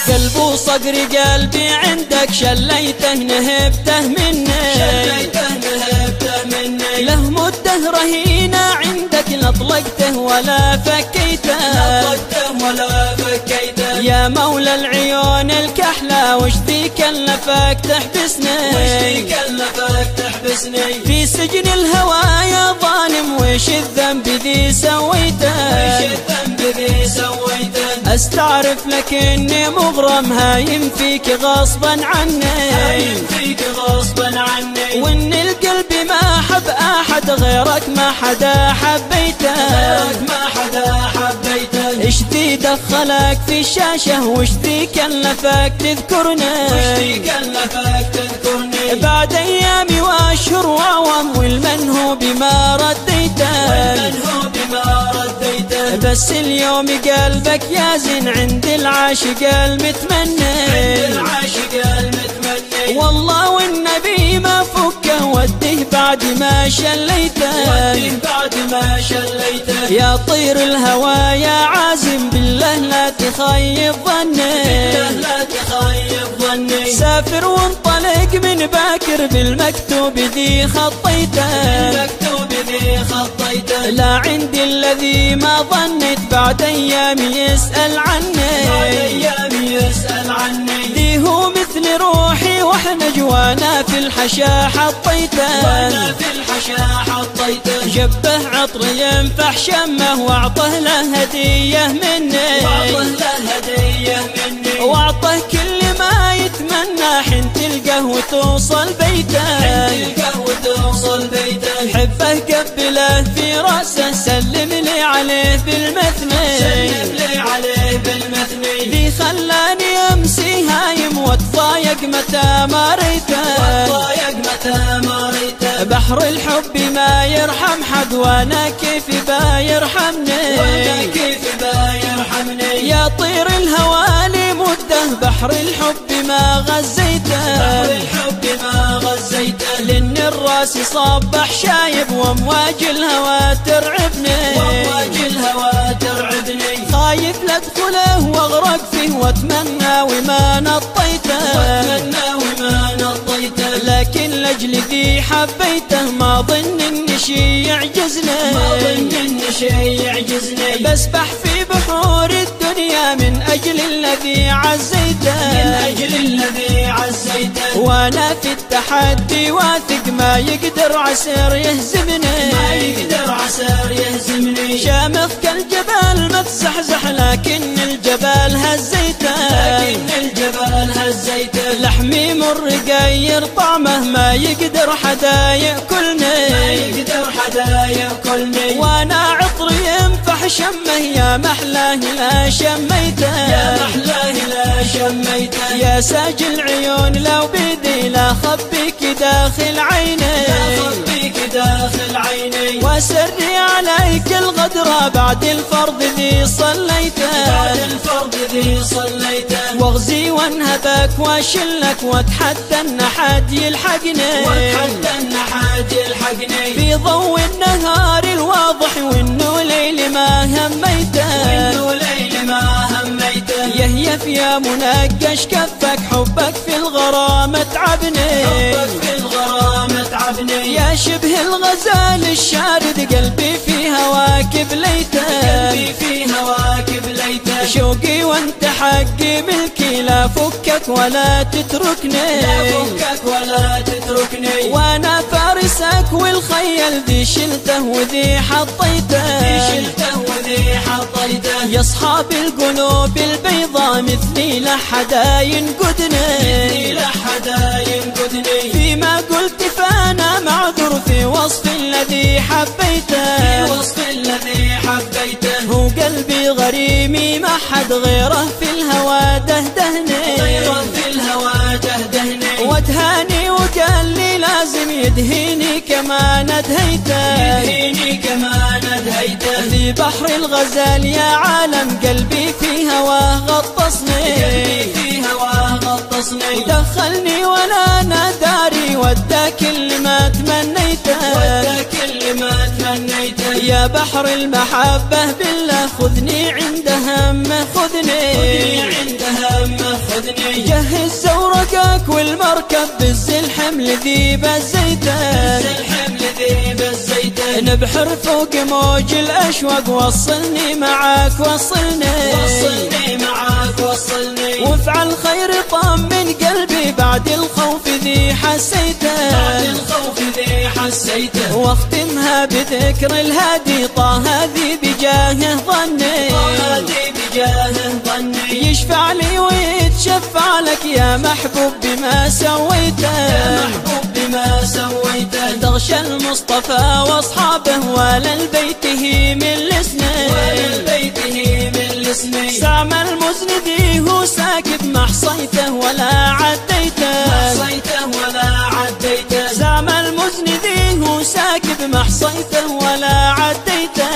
قلبه صقري قلبي عندك شليته نهبته مني له مدة رهينة عندك لطلقته ولا فكيته يا مولى العيون الكحلة وش ذي كلفك تحبسني في سجن الهوى يا ظالم وش الذنب ذي سويته استعرف لك اني مغرم هايم فيك غصبا عني وان القلب ما حب احد غيرك ما حدا حبيته ايش ذي دخلك في الشاشة وش ذي كلفك تذكرني بعد ايامي واشهر واوام والمنهو بما رديته بس اليوم قلبك يازن عند العاشق المتمني والله والنبي ما فكه وده بعد ما شليته يا طير الهوى يا عازم بالله لا تخيب ظني سافر وانطلق من باكر بالمكتوب ذي خطيته لا عندي الذي ما ظنيت بعد ايام يسأل عني ذي هو مثل روحي واحنا جوانا في الحشا حطيته جبه عطر ينفح شمه واعطه له هدية مني واعطه كل ما يتمنى حين تلقاه وتوصل بيته حبه قبله في راسه سلم لي عليه بالمثني ذي خلاني امسي هايم واتضايق متى ما ريته بحر الحب ما يرحم حد وانا كيف بايرحمني يا طير الهوى لي مده بحر الحب ما غزيته لان الراس صبح شايب وامواج الهوى ترعبني خايف لادخله واغرق فيه واتمنى وما نطيته لكن لاجل ذي حبيته ما ظن ان شي يعجزني بسبح في بحور الدنيا من اجل الذي عزيته وانا في التحدي واثق ما يقدر عسير يهزمني شامخ كالجبال ما تزحزح لكن الجبال هزيته لحمي مر غير طعمه ما يقدر حدا ياكلني وانا عطر ينفح شمه يا محلاه لا شميته يا ساجل عيون لو بدي لا خبيك داخل عيني واسري عليك الغدرة بعد الفرض ذي صليته واغزي وانهبك واشلك واتحدى ان حد يلحقني في ضوء النهار الواضح وانه ليل ما هميته يهيف يا منقش كفك حبك في الغرام تعبني يا شبه الغزال الشارد قلبي في هواك بليته شوقي وانت حقي ملكي لا فكك ولا تتركني وانا فارسك والخيل ذي شلته وذي حطيته يا اصحاب القلوب البيضاء مثلي لا حدا ينقدني فيما قلت فانا معذور في وصف الذي حبيته هو قلبي غريمي ما حد غيره في الهوى دهدهني وادهاني وقال لي لازم يدهيني كما ندهيته في بحر الغزال يا عالم قلبي في هواه غطسني دخلني ولا انا داري ودا كل ما تمنيته يا بحر المحبة بالله خذني عند همه خذني عند همه خذني. جهز زورقك والمركب بز الحمل ذيب الزيتان نبحر فوق موج الأشواق وصلني معاك وصلني معاك وصلني. وافعل خير طمن قلبي بعد الخوف ذي حسيته واختمها بذكر الهادي طه ذي بجاهه ظني يشفع لي ويتشفع لك يا محبوب بما سويته تغشى المصطفى واصحابه ولا لبيته من الاسنين سام المزن ذي هو ساكب محصيته ولا عديته سام المزن ذي هو ساكب محصيته ولا عديته